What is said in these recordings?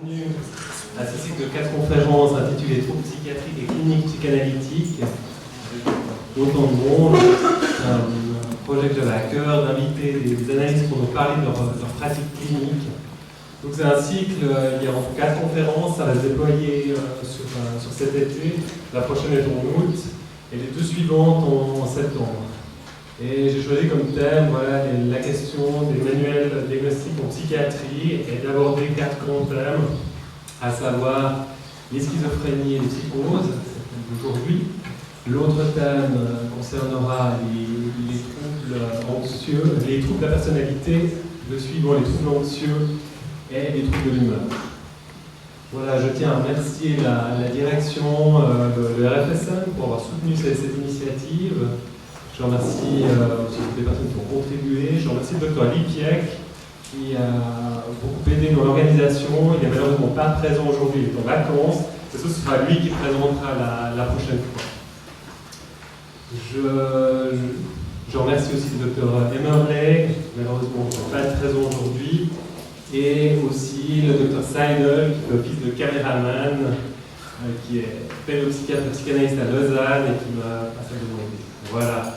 Bienvenue à ce cycle de 4 conférences intitulées Troubles psychiatriques et cliniques psychanalytiques. Autant de monde, un projet que j'avais à cœur d'inviter des analystes pour nous parler de leur pratique clinique. Donc c'est un cycle, il y a 4 conférences, ça va se déployer sur cet été. La prochaine est en août et les 2 suivantes en septembre. Et j'ai choisi comme thème la question des manuels diagnostiques en psychiatrie et d'aborder 4 grands thèmes, à savoir les schizophrénies et les psychoses, c'est le thème d'aujourd'hui. L'autre thème concernera les troubles anxieux, les troubles de la personnalité, le suivant les troubles anxieux et les troubles de l'humeur. Voilà, je tiens à remercier la direction, le RFSM pour avoir soutenu cette initiative. Je remercie aussi toutes les personnes qui ont contribué. Je remercie le docteur Lipiec qui a beaucoup aidé dans l'organisation. Il n'est malheureusement pas présent aujourd'hui, il est en vacances. Ce sera lui qui présentera la prochaine fois. Je remercie aussi le docteur Emmerle, malheureusement qui n'est pas présent aujourd'hui, et aussi le docteur Seidel, qui fait office de caméraman, qui est pédopsychiatre et psychanalyste à Lausanne et qui m'a passé de demander. Voilà.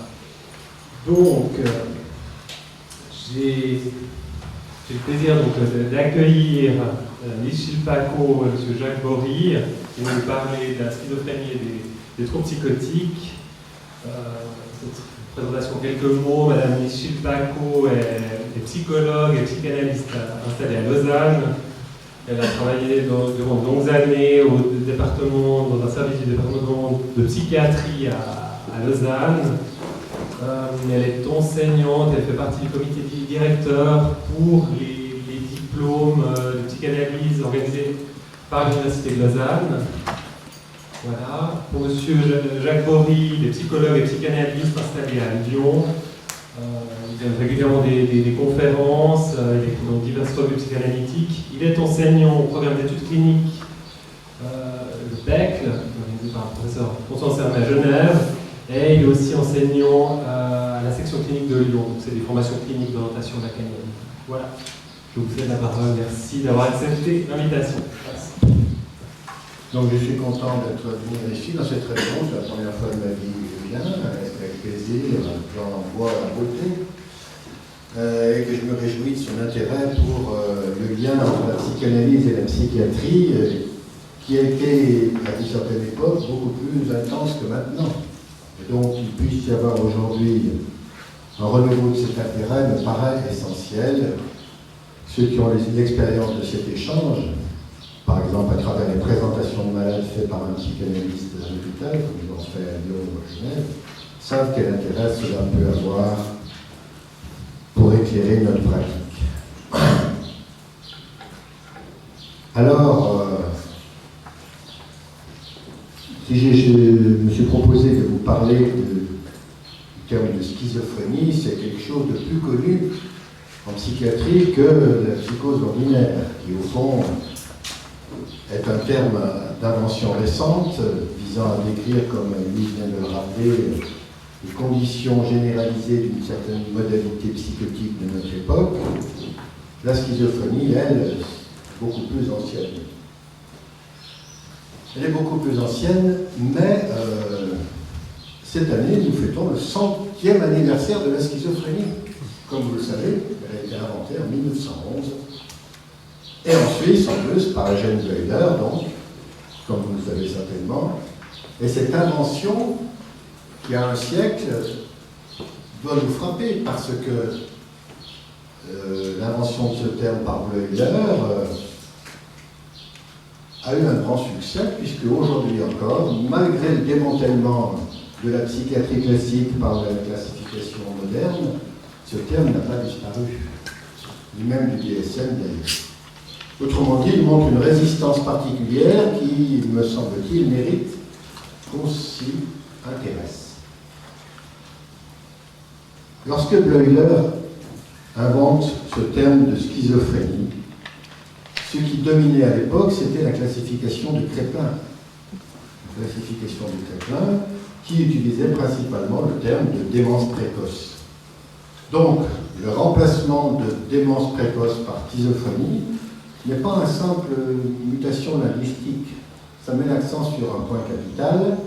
Donc, j'ai le plaisir d'accueillir Michel Paco et M. Jacques Bory, qui vont nous parler de la schizophrénie et des troubles psychotiques. Cette présentation, quelques mots. Madame Michel Paco est psychologue et psychanalyste installée à Lausanne. Elle a travaillé durant de longues années dans un service du département de psychiatrie à Lausanne. Elle est enseignante, elle fait partie du comité directeur pour les diplômes de psychanalyse organisés par l'Université de Lausanne. Voilà. Pour M. Jacques Bory, il est psychologue et psychanalyste installé à Lyon. Il donne régulièrement des conférences, il écrit dans diverses revues psychanalytiques. Il est enseignant au programme d'études cliniques, le BECL, organisé par le professeur Constance Hermé à Genève. Et il est aussi enseignant à la section clinique de Lyon, donc c'est des formations cliniques d'orientation d'académie. Voilà, je vous cède la parole, merci d'avoir accepté l'invitation. Donc je suis content d'être venu ici dans cette réunion, c'est la première fois de ma vie que je viens, avec plaisir, j'en vois la beauté, et que je me réjouis de son intérêt pour le lien entre la psychanalyse et la psychiatrie, qui a été, à une certaine époque, beaucoup plus intense que maintenant. Et donc, qu'il puisse y avoir aujourd'hui un renouveau de cet intérêt me paraît essentiel. Ceux qui ont l'expérience de cet échange, par exemple à travers les présentations de malades faites par un psychanalyste à l'hôpital, comme je l'en fais à Lyon ou à Genève, savent quel intérêt cela peut avoir pour éclairer notre pratique. Alors, si je me suis proposé de vous parler du terme de schizophrénie, c'est quelque chose de plus connu en psychiatrie que la psychose ordinaire, qui au fond est un terme d'invention récente, visant à décrire, comme Louise vient de le rappeler, les conditions généralisées d'une certaine modalité psychotique de notre époque. La schizophrénie, elle, est beaucoup plus ancienne. Elle est beaucoup plus ancienne, mais cette année, nous fêtons le 100e anniversaire de la schizophrénie. Comme vous le savez, elle a été inventée en 1911. Et en Suisse, en plus, par Eugène Bleuler, donc, comme vous le savez certainement. Et cette invention, qui a un siècle, doit nous frapper, parce que l'invention de ce terme par Bleuler a eu un grand succès, puisque aujourd'hui encore, malgré le démantèlement de la psychiatrie classique par la classification moderne, ce terme n'a pas disparu, ni même du DSM d'ailleurs. Autrement dit, il montre une résistance particulière qui, me semble-t-il, mérite qu'on s'y intéresse. Lorsque Bleuler invente ce terme de schizophrénie, ce qui dominait à l'époque, c'était la classification de Crépin. La classification de Crépin, qui utilisait principalement le terme de démence précoce. Donc, le remplacement de démence précoce par schizophrénie n'est pas une simple mutation linguistique. Ça met l'accent sur un point capital.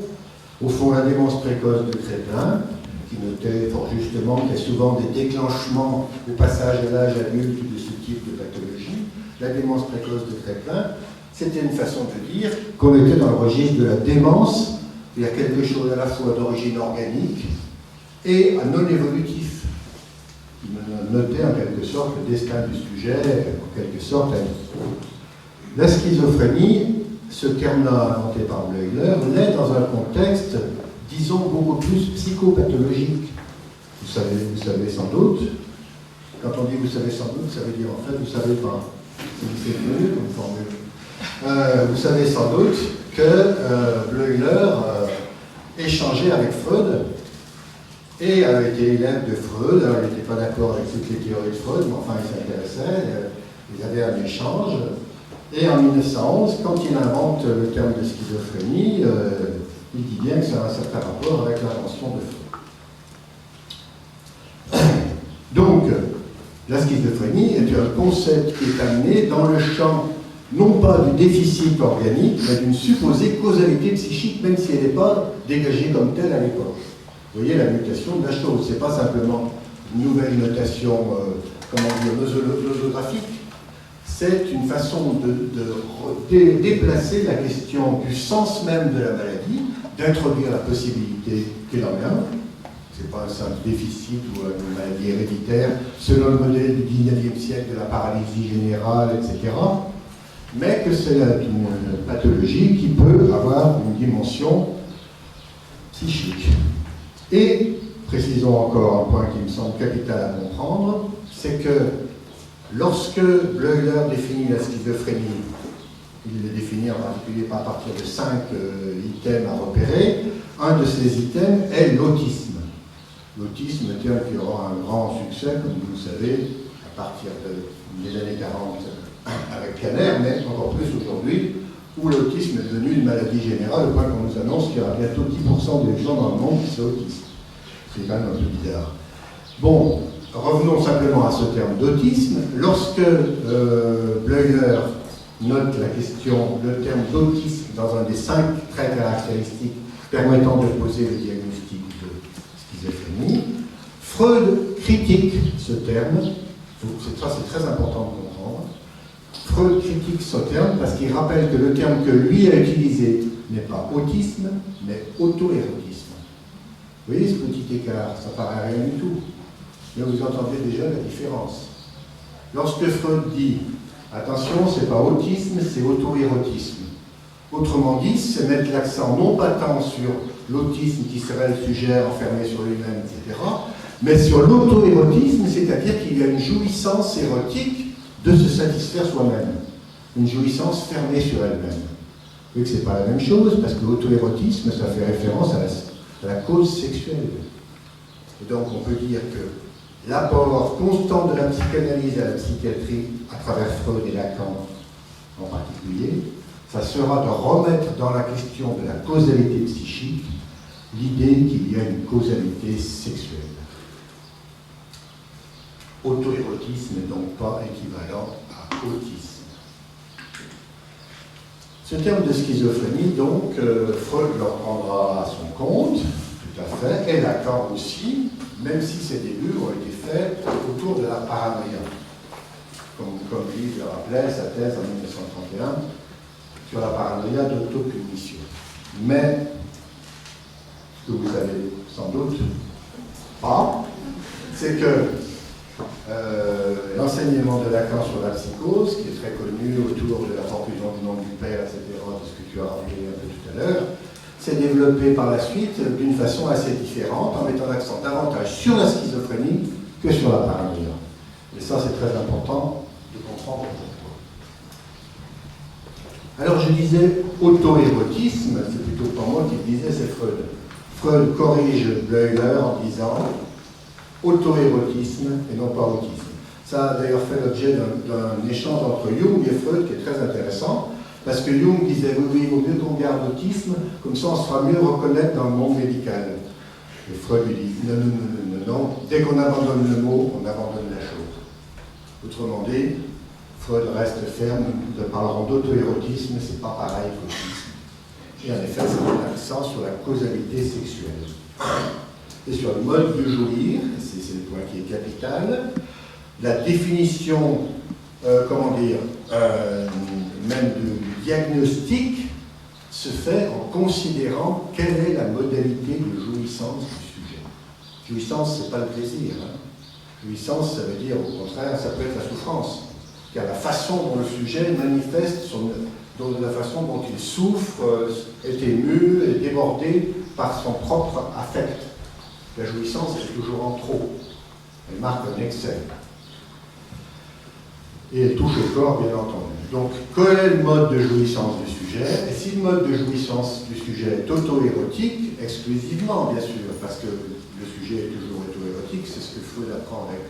Au fond, la démence précoce de Créplin, qui notait fort justement qu'il y a souvent des déclenchements au passage de l'âge adulte de ce type de pathologie. La démence précoce de Créplin, c'était une façon de dire qu'on était dans le registre de la démence. Il y a quelque chose à la fois d'origine organique et non évolutif, qui notait en quelque sorte le destin du sujet, en quelque sorte. La schizophrénie, ce terme-là inventé par Bleuler, naît dans un contexte, disons, beaucoup plus psychopathologique. Vous savez sans doute, quand on dit vous savez sans doute, ça veut dire en fait vous savez pas. C'est mieux comme formule. Vous savez sans doute que Bleuler échangeait avec Freud et avait été élève de Freud. Alors, il n'était pas d'accord avec toutes les théories de Freud, mais enfin il s'intéressait. Ils avaient un échange. Et en 1911, quand il invente le terme de schizophrénie, il dit bien que ça a un certain rapport avec l'invention de Freud. Donc, la schizophrénie est un concept qui est amené dans le champ, non pas du déficit organique, mais d'une supposée causalité psychique, même si elle n'est pas dégagée comme telle à l'époque. Vous voyez la mutation de la chose, ce n'est pas simplement une nouvelle notation, nosographique. C'est une façon de déplacer la question du sens même de la maladie, d'introduire la possibilité qu'il en ait un. Ce n'est pas un simple déficit ou une maladie héréditaire, selon le modèle du 19e siècle de la paralysie générale, etc. Mais que c'est une pathologie qui peut avoir une dimension psychique. Et, précisons encore un point qui me semble capital à comprendre, c'est que lorsque Bleuler définit la schizophrénie, il le définit en particulier à partir de 5 items à repérer. Un de ces items est l'autisme. L'autisme est un terme qui aura un grand succès, comme vous le savez, à partir des années 40 avec Kanner, mais encore plus aujourd'hui, où l'autisme est devenu une maladie générale, au point qu'on nous annonce qu'il y aura bientôt 10% des gens dans le monde qui sont autistes. C'est quand même un peu bizarre. Bon, revenons simplement à ce terme d'autisme. Lorsque Bleuler note la question, le terme d'autisme dans un des 5 traits caractéristiques permettant de poser le diagnostic de schizophrénie, Freud critique ce terme. Ça, c'est très important de comprendre. Freud critique ce terme parce qu'il rappelle que le terme que lui a utilisé n'est pas autisme, mais auto-érotisme. Vous voyez ce petit écart, ça paraît rien du tout. Mais vous entendez déjà la différence. Lorsque Freud dit « attention, c'est pas autisme, c'est auto-érotisme ». Autrement dit, c'est mettre l'accent non pas tant sur l'autisme qui serait le sujet enfermé sur lui-même, etc., mais sur l'auto-érotisme, c'est-à-dire qu'il y a une jouissance érotique de se satisfaire soi-même. Une jouissance fermée sur elle-même. Vous voyez que ce n'est pas la même chose, parce que l'auto-érotisme, ça fait référence à la cause sexuelle. Et donc on peut dire que l'apport constant de la psychanalyse à la psychiatrie, à travers Freud et Lacan en particulier, ça sera de remettre dans la question de la causalité psychique l'idée qu'il y a une causalité sexuelle. Auto-érotisme n'est donc pas équivalent à autisme. Ce terme de schizophrénie, donc, Freud le prendra à son compte, tout à fait, et Lacan aussi, même si ses débuts ont été faits autour de la paranoïa. Comme lui le rappelait, sa thèse en 1931 sur la paranoïa d'autopunition. Mais, ce que vous savez sans doute pas, c'est que l'enseignement de Lacan sur la psychose, qui est très connu autour de la confusion du nom du père, etc., de ce que tu as rappelé un peu tout à l'heure, s'est développé par la suite d'une façon assez différente, en mettant l'accent davantage sur la schizophrénie que sur la paranoïa. Et ça, c'est très important de comprendre pourquoi. Alors, je disais auto-érotisme, c'est plutôt pas moi qui le disais, c'est Freud. Freud corrige Bleuler en disant auto-érotisme et non pas autisme. Ça a d'ailleurs fait l'objet d'un échange entre Jung et Freud qui est très intéressant, parce que Jung disait oui, il vaut mieux qu'on garde autisme, comme ça on se fera mieux reconnaître dans le monde médical. Et Freud lui dit non, dès qu'on abandonne le mot, on abandonne la chose. Autrement dit, Freud reste ferme, de parlant d'auto-érotisme, c'est pas pareil qu'autisme. Et en effet, ça met l'accent sur la causalité sexuelle. Et sur le mode de jouir, c'est le point qui est capital, la définition, même du diagnostic se fait en considérant quelle est la modalité de jouissance du sujet. Jouissance, c'est pas le plaisir. Jouissance, ça veut dire, au contraire, ça peut être la souffrance. Car la façon dont le sujet manifeste, la façon dont il souffre, est ému, est débordé par son propre affect. La jouissance, elle est toujours en trop. Elle marque un excès. Et elle touche au corps, bien entendu. Donc, quel est le mode de jouissance du sujet? Et si le mode de jouissance du sujet est auto-érotique, exclusivement, bien sûr, parce que le sujet est toujours auto-érotique, c'est ce que Freud apprend avec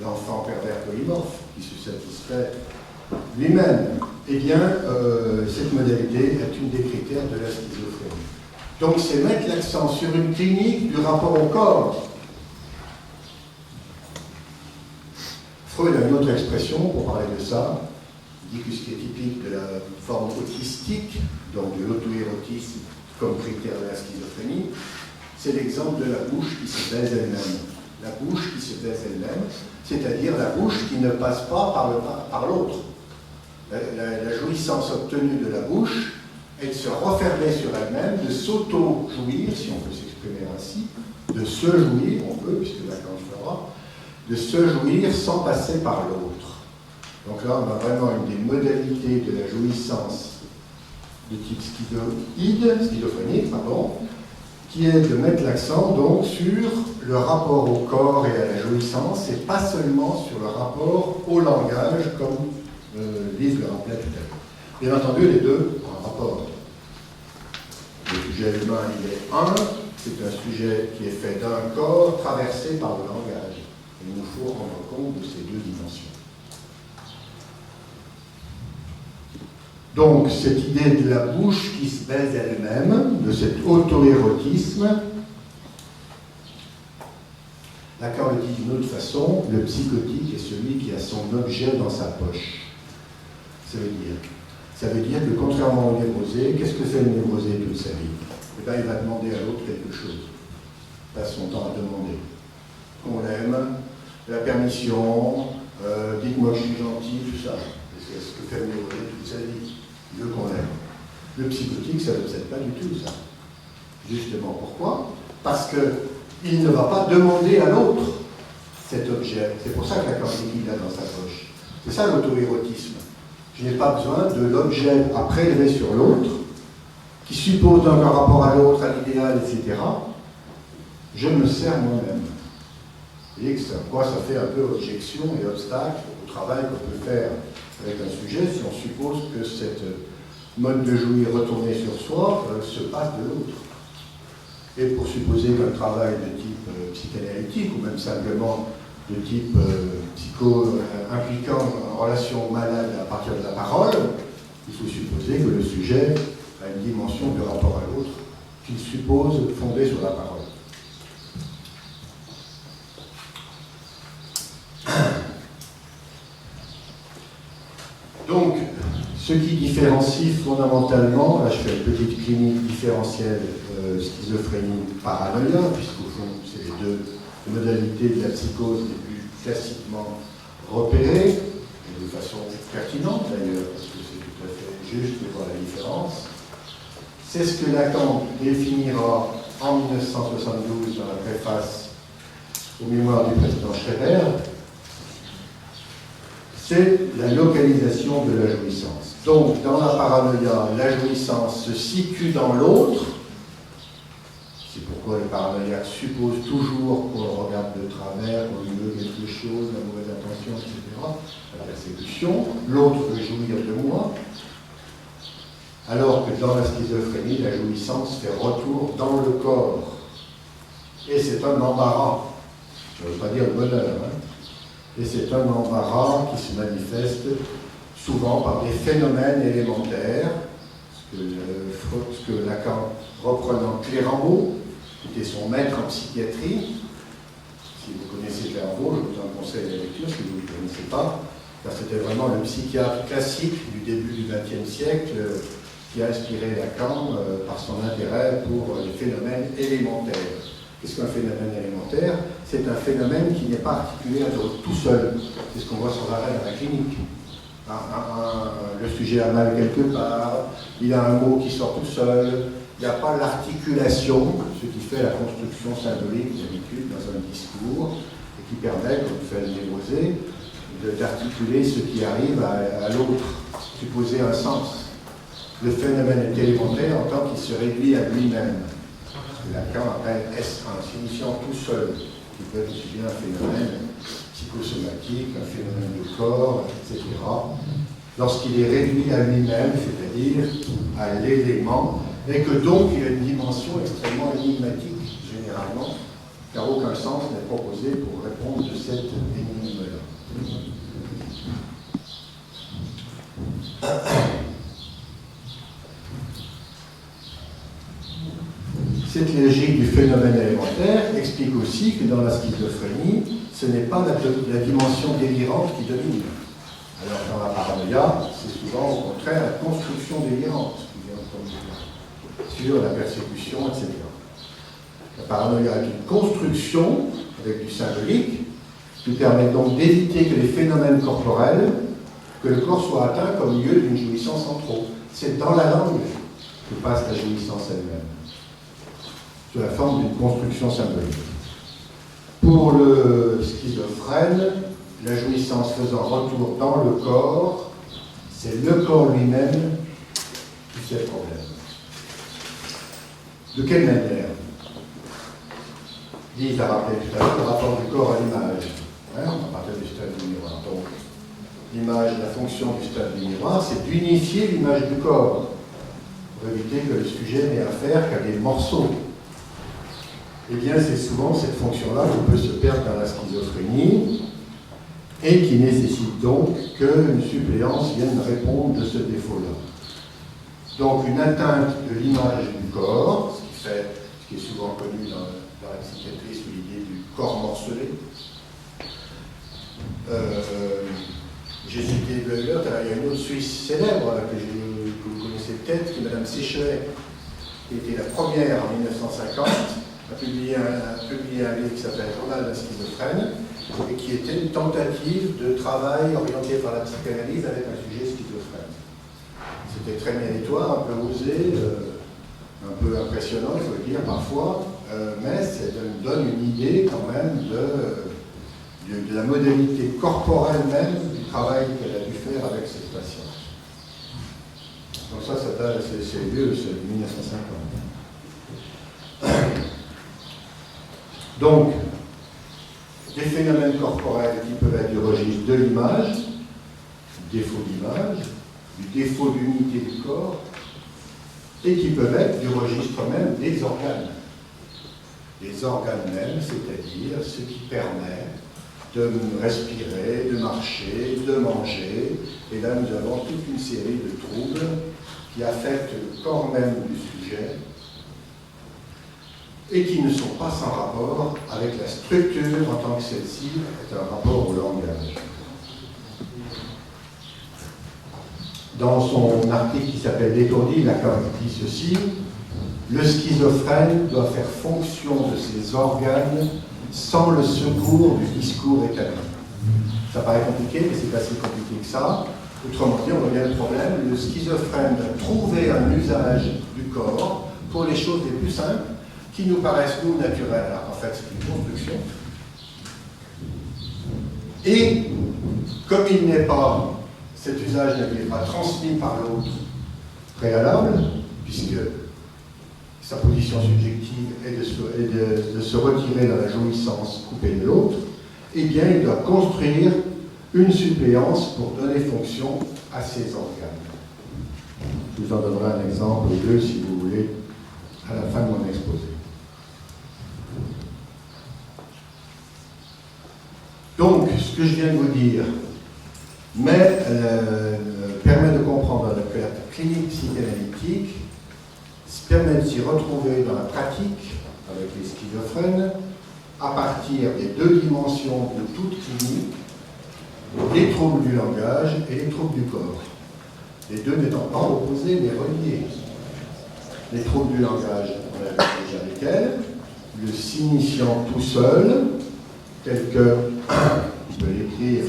l'enfant pervers polymorphe, qui se satisfait lui-même. Eh bien, cette modalité est une des critères de la schizophrénie. Donc, c'est mettre l'accent sur une clinique du rapport au corps. Freud a une autre expression pour parler de ça. Il dit que ce qui est typique de la forme autistique, donc de l'auto-érotisme comme critère de la schizophrénie, c'est l'exemple de la bouche qui se baise elle-même. La bouche qui se baise elle-même, c'est-à-dire la bouche qui ne passe pas par l'autre. La jouissance obtenue de la bouche est de se refermer sur elle-même, de s'auto-jouir, si on peut s'exprimer ainsi, de se jouir, on peut, puisque Lacan le fera, de se jouir sans passer par l'autre. Donc là, on a vraiment une des modalités de la jouissance de type schizophrénique, qui est de mettre l'accent donc sur le rapport au corps et à la jouissance, et pas seulement sur le rapport au langage, comme Lise le rappelait tout à l'heure. Bien entendu, les deux ont un rapport. Le sujet humain, il est un, c'est un sujet qui est fait d'un corps traversé par le langage. Il nous faut rendre compte de ces deux dimensions. Donc, cette idée de la bouche qui se baise elle-même, de cet auto-érotisme, Lacan le dit d'une autre façon, le psychotique est celui qui a son objet dans sa poche. Ça veut dire que contrairement au névrosé, qu'est-ce que fait le névrosé toute sa vie? Eh bien, il va demander à l'autre quelque chose. Il passe son temps à demander. Qu'on l'aime, la permission, dites-moi que je suis gentil, tout ça. C'est ce que fait le névrosé toute sa vie. Il veut qu'on l'aime. Le psychotique, ça ne l'obsède pas du tout, ça. Justement, pourquoi? Parce qu'il ne va pas demander à l'autre cet objet. C'est pour ça que Lacan dit qu'il l'a dans sa poche. C'est ça l'auto-érotisme. Je n'ai pas besoin de l'objet à prélever sur l'autre, qui suppose donc un rapport à l'autre, à l'idéal, etc. Je me sers moi-même. Vous voyez que ça fait un peu objection et obstacle au travail qu'on peut faire avec un sujet si on suppose que cette mode de jouir retourné sur soi se passe de l'autre. Et pour supposer qu'un travail de type psychanalytique ou même simplement de type impliquant une relation malade à partir de la parole, il faut supposer que le sujet a une dimension de rapport à l'autre qu'il suppose fondée sur la parole. Donc, ce qui différencie fondamentalement, là je fais une petite clinique différentielle schizophrénie paranoïa, puisqu'au fond c'est les deux modalités de la psychose les plus classiquement repérées, et de façon pertinente d'ailleurs, parce que c'est tout à fait juste de voir la différence. C'est ce que Lacan définira en 1972 dans la préface aux mémoires du président Schreber. C'est la localisation de la jouissance. Donc, dans la paranoïa, la jouissance se situe dans l'autre. C'est pourquoi le paranoïaque suppose toujours qu'on le regarde de travers, qu'on lui veut quelque chose, la mauvaise intention, etc. La persécution, l'autre veut jouir de moi. Alors que dans la schizophrénie, la jouissance fait retour dans le corps. Et c'est un embarras. Je ne veux pas dire le bonheur, Et c'est un embarras qui se manifeste souvent par des phénomènes élémentaires, ce que Lacan, reprenant Clérambault, qui était son maître en psychiatrie, si vous connaissez Clérambault, je vous en conseille la lecture, si vous ne le connaissez pas, car c'était vraiment le psychiatre classique du début du XXe siècle qui a inspiré Lacan par son intérêt pour les phénomènes élémentaires. Qu'est-ce qu'un phénomène élémentaire? C'est un phénomène qui n'est pas articulé tout seul. C'est ce qu'on voit sans arrêt dans la clinique. Le sujet a mal quelque part, il a un mot qui sort tout seul, il n'y a pas l'articulation, ce qui fait la construction symbolique d'habitude dans un discours, et qui permet, comme fait le névrosé, d'articuler ce qui arrive à l'autre, supposer un sens. Le phénomène est élémentaire en tant qu'il se réduit à lui-même. Ce que Lacan appelle S1, signifiant tout seul, qui peut être aussi bien un phénomène psychosomatique, un phénomène de corps, etc. Lorsqu'il est réduit à lui-même, c'est-à-dire à l'élément, et que donc il a une dimension extrêmement énigmatique, généralement, car aucun sens n'est proposé pour répondre de cette énigme-là. Cette logique du phénomène élémentaire explique aussi que dans la schizophrénie, ce n'est pas la dimension délirante qui domine. Alors dans la paranoïa, c'est souvent au contraire la construction délirante qui vient sur la persécution, etc. La paranoïa est une construction avec du symbolique qui permet donc d'éviter que les phénomènes corporels, que le corps soit atteint comme lieu d'une jouissance en trop. C'est dans la langue que passe la jouissance elle-même, sous la forme d'une construction symbolique. Pour le schizophrène, la jouissance faisant retour dans le corps, c'est le corps lui-même qui fait problème. De quelle manière? Lise a rappelé tout à l'heure le rapport du corps à l'image. On a parlé du stade du miroir. Donc, l'image, la fonction du stade du miroir, c'est d'unifier l'image du corps, pour éviter que le sujet n'ait affaire qu'à des morceaux. Eh bien, c'est souvent cette fonction-là qui peut se perdre dans la schizophrénie et qui nécessite donc qu'une suppléance vienne répondre de ce défaut-là. Donc, une atteinte de l'image du corps, ce qui est souvent connu dans la psychiatrie sous l'idée du corps morcelé. J'ai cité Bleuler, il y a une autre Suisse célèbre que vous connaissez peut-être, qui est Mme Sichelet, qui était la première en 1950. A publié un livre qui s'appelle Journal d'un schizophrène et qui était une tentative de travail orienté par la psychanalyse avec un sujet schizophrène. C'était très méritoire, un peu osé, un peu impressionnant, il faut le dire parfois, mais ça donne une idée quand même de la modalité corporelle même du travail qu'elle a dû faire avec cette patiente. Donc ça c'est vieux, c'est 1950. Donc, des phénomènes corporels qui peuvent être du registre de l'image, du défaut d'image, du défaut d'unité du corps, et qui peuvent être du registre même des organes. Les organes même, c'est-à-dire ce qui permet de respirer, de marcher, de manger. Et là, nous avons toute une série de troubles qui affectent le corps même du sujet, et qui ne sont pas sans rapport avec la structure en tant que celle-ci est un rapport au langage. Dans son article qui s'appelle L'étourdi, Lacan dit ceci: le schizophrène doit faire fonction de ses organes sans le secours du discours établi. Ça paraît compliqué, mais c'est pas si compliqué que ça. Autrement dit, on revient au problème, le schizophrène doit trouver un usage du corps pour les choses les plus simples, qui nous paraissent, nous, naturelles. Alors, en fait, c'est une construction. Et, comme il n'est pas, cet usage n'est pas transmis par l'autre préalable, puisque sa position subjective est de se retirer dans la jouissance coupée de l'autre, eh bien, il doit construire une suppléance pour donner fonction à ses organes. Je vous en donnerai un exemple ou deux, si vous voulez, à la fin de mon exposé. Donc, ce que je viens de vous dire permet de comprendre que la clinique psychanalytique permet de s'y retrouver dans la pratique avec les schizophrènes à partir des deux dimensions de toute clinique les troubles du langage et les troubles du corps. Les deux n'étant pas opposés mais reliés. Les troubles du langage, on l'a vu déjà lesquels, le signifiant tout seul, tel que, je peux l'écrire,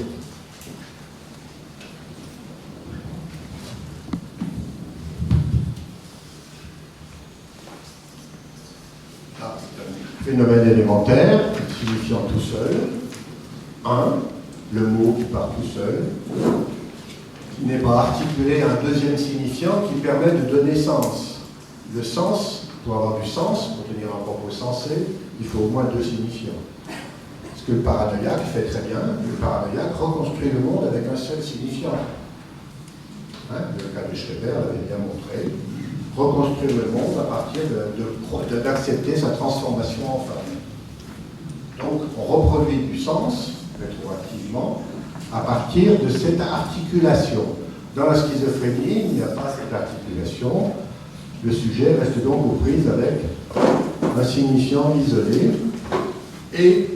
c'est un phénomène élémentaire, signifiant tout seul, le mot qui part tout seul, qui n'est pas articulé à un deuxième signifiant qui permet de donner sens. Le sens, pour avoir du sens, pour tenir un propos sensé, il faut au moins deux signifiants. Ce que le paranoïaque fait très bien, le paranoïaque reconstruit le monde avec un seul signifiant. Le cas de Schreber l'avait bien montré. Reconstruire le monde à partir d'accepter sa transformation en femme. Donc on reproduit du sens, rétroactivement, à partir de cette articulation. Dans la schizophrénie, il n'y a pas cette articulation. Le sujet reste donc aux prises avec un signifiant isolé et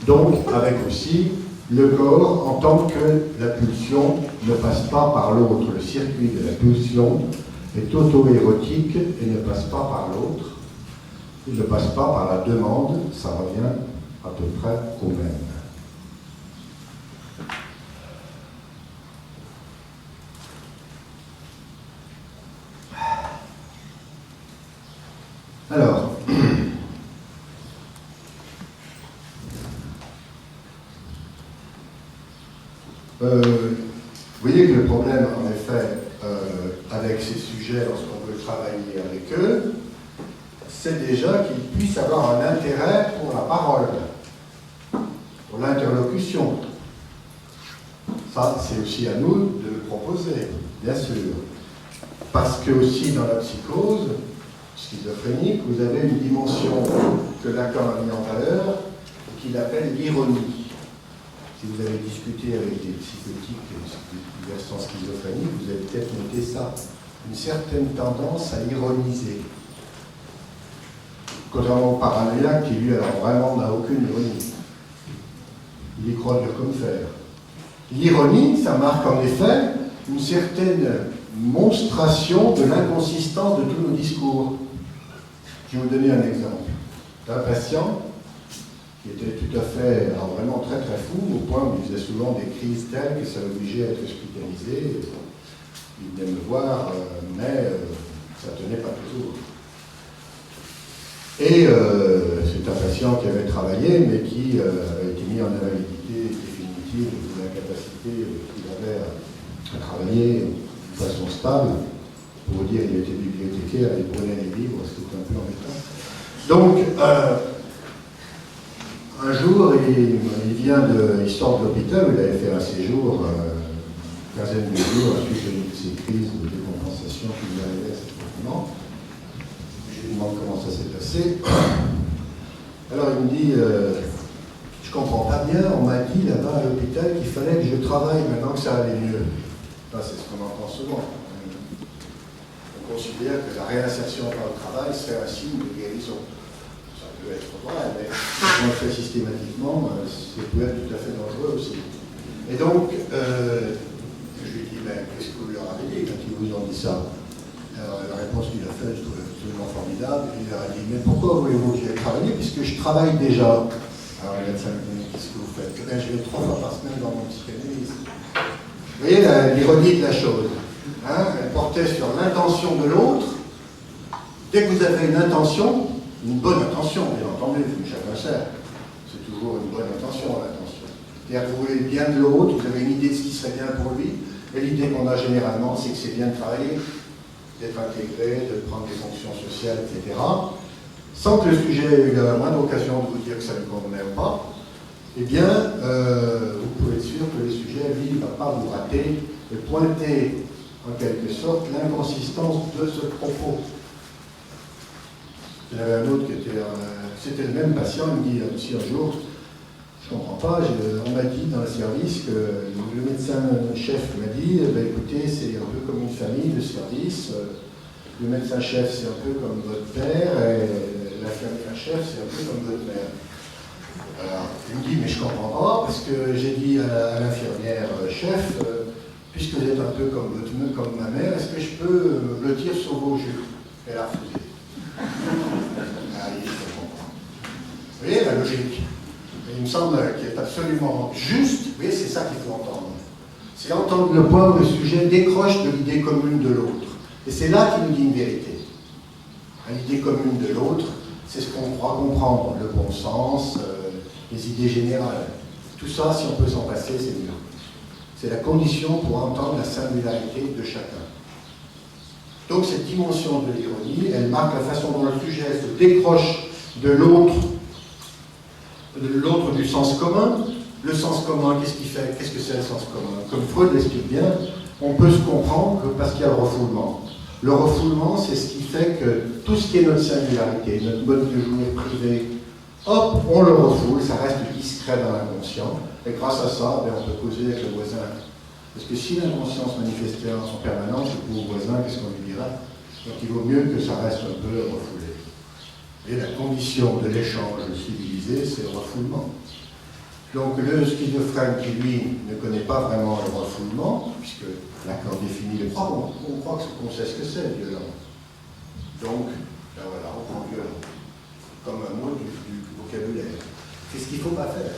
donc avec aussi le corps en tant que la pulsion ne passe pas par l'autre. Le circuit de la pulsion est auto-érotique et ne passe pas par l'autre. Il ne passe pas par la demande, ça revient à peu près au même. Alors, vous voyez que le problème, en effet, avec ces sujets, lorsqu'on veut travailler avec eux, c'est déjà qu'ils puissent avoir un intérêt pour la parole, pour l'interlocution. Ça, c'est aussi à nous de le proposer, bien sûr. Parce que aussi dans la psychose schizophrénique, vous avez une dimension que Lacan a mis en valeur, qu'il appelle l'ironie. Si vous avez discuté avec des psychotiques versant schizophrénique, vous avez peut-être noté ça. Une certaine tendance à ironiser. Contrairement au paranoïaque qui, lui, alors vraiment n'a aucune ironie. Il y croit dur comme fer. L'ironie, ça marque en effet une certaine monstration de l'inconsistance de tous nos discours. Je vais vous donner un exemple. Un patient qui était tout à fait, alors vraiment très très fou, au point où il faisait souvent des crises telles que ça l'obligeait à être hospitalisé. Il venait me voir, mais ça ne tenait pas toujours. Et c'est un patient qui avait travaillé, mais qui avait été mis en invalidité définitive de l'incapacité qu'il avait à travailler de façon stable. Pour vous dire, il était bibliothécaire, il prenait les livres, c'était un peu embêtant. Donc, un jour, il sort de l'hôpital où il avait fait un séjour, une quinzaine de jours, suite à une de ces crises de décompensation qui lui arrivait à cet moment. Je lui demande comment ça s'est passé. Alors il me dit, je comprends pas bien, on m'a dit là-bas à l'hôpital qu'il fallait que je travaille maintenant que ça allait mieux. Ça, c'est ce qu'on entend souvent. On considère que la réinsertion par le travail serait un signe de guérison. Ça peut être vrai, mais si on le fait systématiquement, ça peut être tout à fait dangereux aussi. Et donc, je lui dis, mais qu'est-ce que vous leur avez dit quand ils vous ont dit ça? Alors, la réponse qu'il a faite, je trouvais absolument formidable. Il leur a dit, mais pourquoi voulez-vous que j'aille travailler? Puisque je travaille déjà. Alors, le médecin me dit, qu'est-ce que vous faites? Eh bien, je vais 3 fois par semaine dans mon psychanalyse. Vous voyez l'ironie de la chose. Elle portait sur l'intention de l'autre. Dès que vous avez une intention, une bonne intention, bien entendu, chacun sait, c'est toujours une bonne intention, l'intention. C'est-à-dire que vous voulez bien de l'autre, vous avez une idée de ce qui serait bien pour lui, et l'idée qu'on a généralement, c'est que c'est bien de travailler, d'être intégré, de prendre des fonctions sociales, etc., sans que le sujet ait eu la moindre occasion de vous dire que ça ne lui convenait pas, eh bien, vous pouvez être sûr que le sujet, lui, ne va pas vous rater et pointer, en quelque sorte, l'inconsistance de ce propos. Il y en avait un autre qui était, c'était le même patient, il me dit aussi un jour, je ne comprends pas, on m'a dit dans le service que le médecin-chef m'a dit, écoutez, c'est un peu comme une famille, le service, le médecin-chef c'est un peu comme votre père, et l'infirmière-chef c'est un peu comme votre mère. Alors, il me dit, mais je comprends pas, parce que j'ai dit à l'infirmière chef, puisque vous êtes un peu comme ma mère, est-ce que je peux blottir sur vos jus? Elle a refusé. Allez, je comprends pas. Vous voyez la logique? Et il me semble qu'il est absolument juste, vous voyez, c'est ça qu'il faut entendre. C'est entendre le point où le sujet décroche de l'idée commune de l'autre. Et c'est là qu'il nous dit une vérité. L'idée commune de l'autre, c'est ce qu'on croit comprendre, le bon sens, les idées générales. Tout ça, si on peut s'en passer, c'est mieux. C'est la condition pour entendre la singularité de chacun. Donc cette dimension de l'ironie, elle marque la façon dont le sujet se décroche de l'autre du sens commun. Le sens commun, qu'est-ce qu'il fait? Qu'est-ce que c'est le sens commun? Comme Freud l'explique bien, on peut se comprendre que parce qu'il y a le refoulement. Le refoulement, c'est ce qui fait que tout ce qui est notre singularité, notre mode de jouir privé, hop, on le refoule, ça reste discret dans l'inconscient, et grâce à ça, on peut causer avec le voisin. Parce que si l'inconscient se manifestait en permanence, le pauvre voisin, qu'est-ce qu'on lui dirait? Donc il vaut mieux que ça reste un peu refoulé. Et la condition de l'échange civilisé, c'est le refoulement. Donc le schizophrène qui, lui, ne connaît pas vraiment le refoulement, puisque Lacan définit le propre, on croit qu'on sait ce que c'est, violent. Donc, ben voilà, on prend violent, comme un mot du vocabulaire. C'est ce qu'il ne faut pas faire.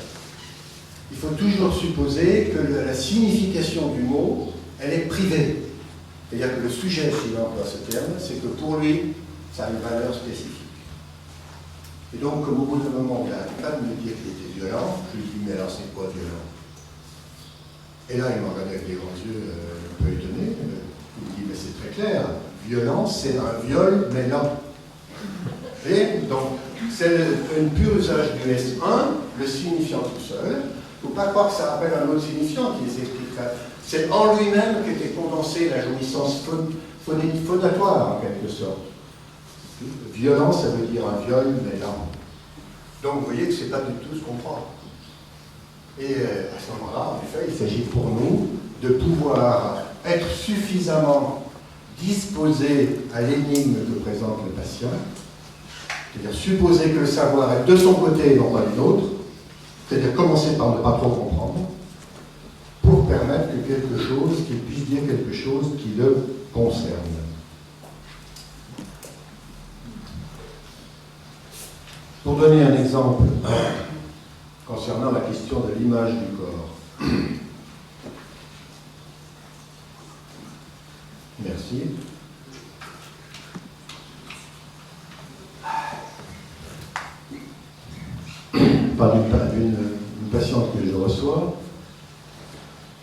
Il faut toujours supposer que la signification du mot, elle est privée. C'est-à-dire que le sujet, s'il emploie ce terme, c'est que pour lui, ça a une valeur spécifique. Et donc, comme au bout d'un moment, il n'arrête pas de me dire qu'il était violent, je lui dis, mais alors c'est quoi violent? Et là, il me regarde avec des grands yeux un peu étonnés. Il me dit, mais c'est très clair, violent, c'est un viol mêlant. Et donc, c'est un pur usage du S1, le signifiant tout seul. Il ne faut pas croire que ça rappelle un autre signifiant qui les expliquerait. C'est en lui-même qu'était condensée la jouissance phonatoire, en quelque sorte. Violence, ça veut dire un viol mêlant. Donc vous voyez que ce n'est pas du tout ce qu'on croit. Et à ce moment-là, en effet, il s'agit pour nous de pouvoir être suffisamment disposés à l'énigme que présente le patient, c'est-à-dire supposer que le savoir est de son côté et non pas du nôtre, c'est-à-dire commencer par ne pas trop comprendre, pour permettre que quelque chose, qu'il puisse dire quelque chose qui le concerne. Pour donner un exemple concernant la question de l'image du corps. Merci. Par d'une patiente que je reçois,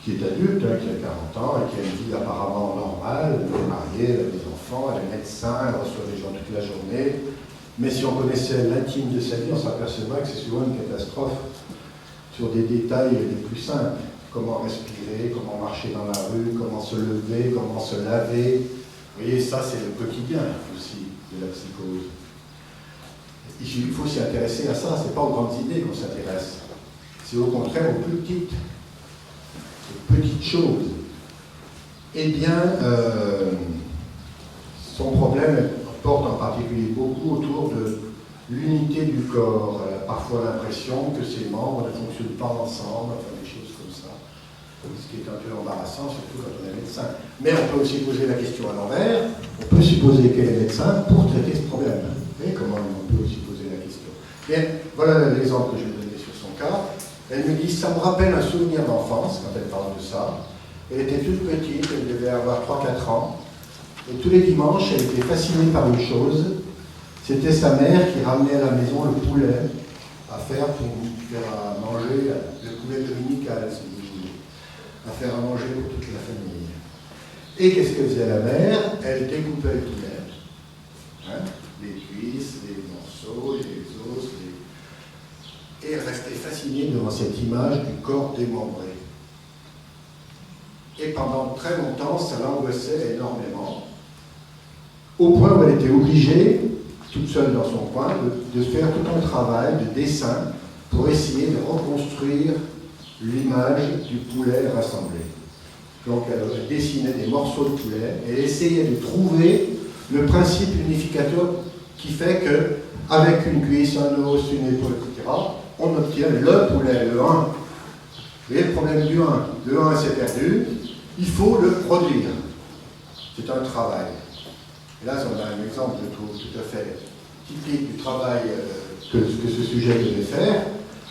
qui est adulte, qui a 40 ans et qui a une vie apparemment normale, elle est mariée, elle a des enfants, elle est médecin, elle reçoit des gens toute la journée. Mais si on connaissait l'intime de sa vie, on s'apercevrait que c'est souvent une catastrophe sur des détails les plus simples. Comment respirer, comment marcher dans la rue, comment se lever, comment se laver. Vous voyez, ça c'est le quotidien aussi de la psychose. Il faut s'y intéresser à ça, c'est pas aux grandes idées qu'on s'intéresse. C'est au contraire aux plus petites choses. Eh bien, son problème porte en particulier beaucoup autour de l'unité du corps. Elle a parfois l'impression que ses membres ne fonctionnent pas ensemble, enfin des choses comme ça. Ce qui est un peu embarrassant, surtout quand on est médecin. Mais on peut aussi poser la question à l'envers. On peut supposer qu'elle est médecin pour traiter ce problème. Vous voyez comment on peut aussi poser la question. Bien, voilà l'exemple que je vais donner sur son cas. Elle me dit, ça me rappelle un souvenir d'enfance, quand elle parle de ça. Elle était toute petite, elle devait avoir 3-4 ans. Et tous les dimanches, elle était fascinée par une chose. C'était sa mère qui ramenait à la maison le poulet à faire pour faire à manger, le poulet dominical, si vous voulez, à faire à manger pour toute la famille. Et qu'est-ce que faisait la mère? Elle découpait le poulet, hein, les cuisses, les morceaux, les os, et elle restait fascinée devant cette image du corps démembré. Et pendant très longtemps, ça l'angoissait énormément, au point où elle était obligée, toute seule dans son coin, de faire tout un travail de dessin pour essayer de reconstruire l'image du poulet rassemblé. Donc elle dessinait des morceaux de poulet et essayait de trouver le principe unificateur qui fait que, avec une cuisse, un os, une épaule, etc., on obtient le poulet, le 1. Vous voyez le problème du 1. Le 1 s'est perdu, il faut le produire. C'est un travail. Et là, on a un exemple, je trouve, tout à fait typique du travail que ce sujet devait faire,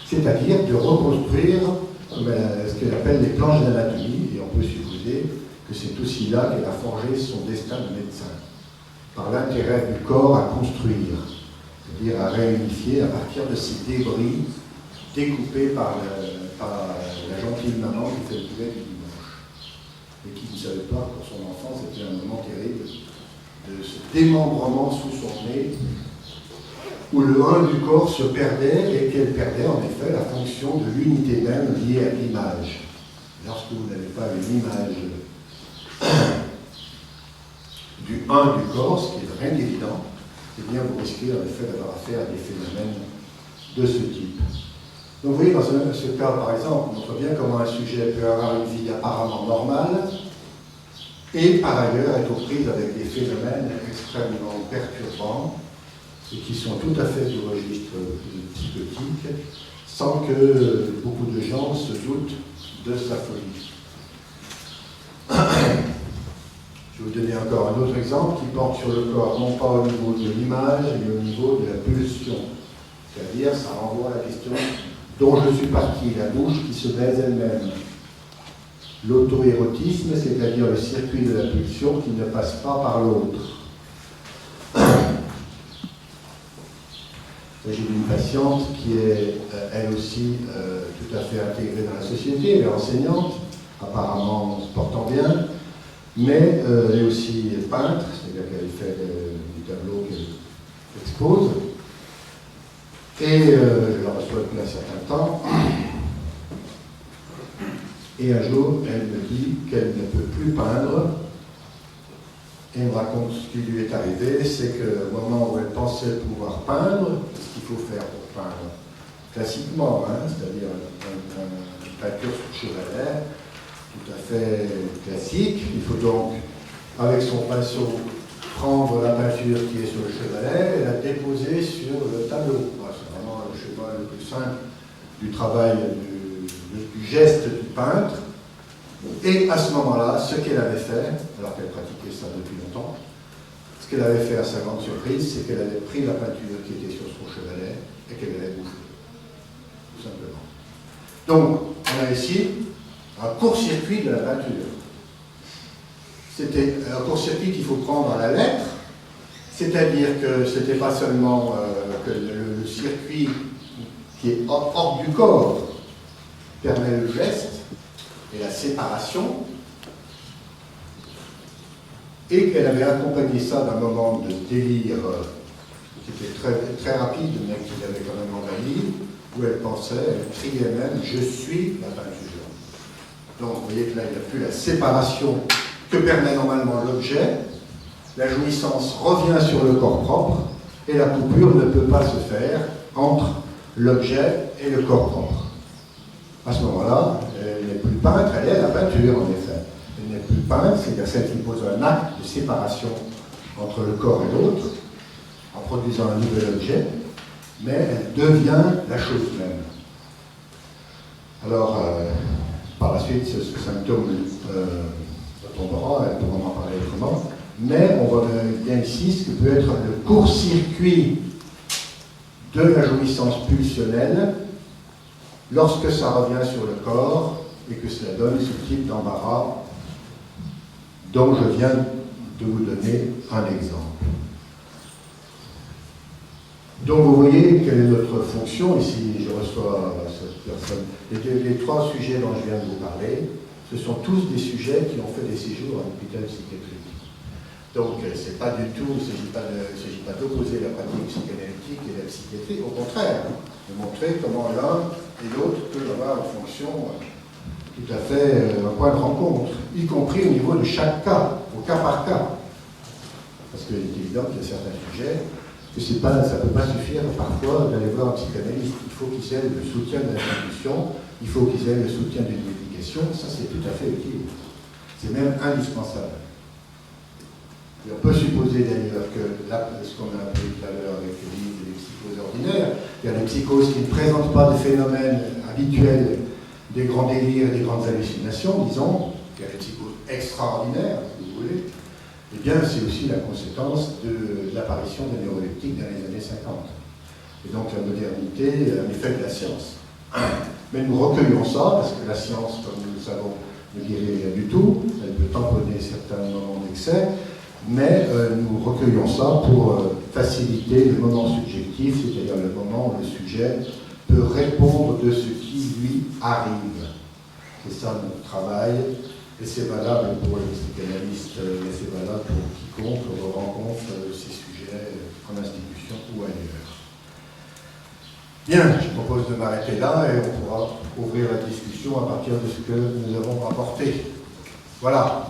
c'est-à-dire de reconstruire ce qu'elle appelle les planches d'anatomie, et on peut supposer que c'est aussi là qu'elle a forgé son destin de médecin, par l'intérêt du corps à construire, c'est-à-dire à réunifier à partir de ces débris découpés par la gentille maman qui fait le poulet du dimanche, et qui ne savait pas que pour son enfant c'était un moment terrible de ce démembrement sous son nez, où le 1 du corps se perdait et qu'elle perdait en effet la fonction de l'unité même liée à l'image. Lorsque vous n'avez pas une image du 1 du corps, ce qui est rien d'évident, eh bien vous risquez en effet d'avoir affaire à des phénomènes de ce type. Donc vous voyez, dans ce cas par exemple, on montre bien comment un sujet peut avoir une vie apparemment normale et par ailleurs être aux prises avec des phénomènes extrêmement perturbants et qui sont tout à fait du registre psychotique, sans que beaucoup de gens se doutent de sa folie. Je vais vous donner encore un autre exemple qui porte sur le corps, non pas au niveau de l'image, mais au niveau de la pulsion. C'est-à-dire, ça renvoie à la question dont je suis parti, la bouche qui se baise elle-même. L'auto-érotisme, c'est-à-dire le circuit de la pulsion qui ne passe pas par l'autre. Il s'agit d'une patiente qui est, elle aussi, tout à fait intégrée dans la société, elle est enseignante, apparemment se portant bien, mais elle est aussi peintre, c'est-à-dire qu'elle fait des tableaux qu'elle expose. Et je la reçois depuis un certain temps. Et un jour, elle me dit qu'elle ne peut plus peindre. Et elle me raconte ce qui lui est arrivé, c'est qu'au moment où elle pensait pouvoir peindre, ce qu'il faut faire pour peindre classiquement, c'est-à-dire une peinture sur chevalet, tout à fait classique. Il faut donc, avec son pinceau, prendre la peinture qui est sur le chevalet et la déposer sur le tableau. C'est vraiment le cheval le plus simple du travail, du geste du peintre. Et à ce moment-là, ce qu'elle avait fait, alors qu'elle pratiquait ça depuis longtemps, ce qu'elle avait fait à sa grande surprise, c'est qu'elle avait pris la peinture qui était sur son chevalet et qu'elle l'avait bouffée. Tout simplement. Donc, on a ici un court-circuit de la peinture. C'était un court-circuit qu'il faut prendre à la lettre, c'est-à-dire que ce n'était pas seulement que le circuit qui est hors du corps permet le geste et la séparation, et qu'elle avait accompagné ça d'un moment de délire qui était très, très rapide, mais qui l'avait quand même envahi, où elle pensait, elle criait même « Je suis la peinture ». Donc vous voyez que là, il n'y a plus la séparation que permet normalement l'objet, la jouissance revient sur le corps propre, et la coupure ne peut pas se faire entre l'objet et le corps propre. À ce moment-là, elle n'est plus peintre, elle est la peinture en effet. Elle n'est plus peintre, c'est-à-dire celle qui pose un acte de séparation entre le corps et l'autre, en produisant un nouvel objet, mais elle devient la chose même. Alors, par la suite, ce symptôme retombera, elle pourra en parler autrement, mais on voit bien ici ce que peut être le court-circuit de la jouissance pulsionnelle lorsque ça revient sur le corps et que cela donne ce type d'embarras dont je viens de vous donner un exemple. Donc vous voyez quelle est notre fonction ici, je reçois cette personne. Les trois sujets dont je viens de vous parler, ce sont tous des sujets qui ont fait des séjours à l'hôpital psychiatrique. Donc c'est pas du tout, il ne s'agit pas d'opposer la pratique psychanalytique et la psychiatrie, au contraire, de montrer comment l'un et l'autre peuvent avoir une fonction tout à fait un point de rencontre, y compris au niveau de chaque cas, au cas par cas. Parce qu'il est évident qu'il y a certains sujets que ça ne peut pas suffire parfois d'aller voir un psychanalyste. Il faut qu'ils aient le soutien de l'institution, il faut qu'ils aient le soutien d'une médication, ça c'est tout à fait utile. C'est même indispensable. Et on peut supposer d'ailleurs que ce qu'on a appelé tout à l'heure avec les psychoses ordinaires, il y a des psychoses qui ne présentent pas des phénomènes habituels, des grands délires et des grandes hallucinations, disons, il y a des psychoses extraordinaires, si vous voulez, eh bien c'est aussi la conséquence de l'apparition des neuroleptiques dans les années 50. Et donc la modernité a un effet de la science. Mais nous recueillons ça, parce que la science, comme nous le savons, ne guérit rien du tout, elle peut tamponner certains moments d'excès, mais nous recueillons ça pour faciliter le moment subjectif, c'est-à-dire le moment où le sujet peut répondre de ce qui lui arrive. C'est ça notre travail, et c'est valable pour les psychanalystes, et c'est valable pour quiconque rencontre ces sujets en institution ou ailleurs. Bien, je propose de m'arrêter là et on pourra ouvrir la discussion à partir de ce que nous avons apporté. Voilà.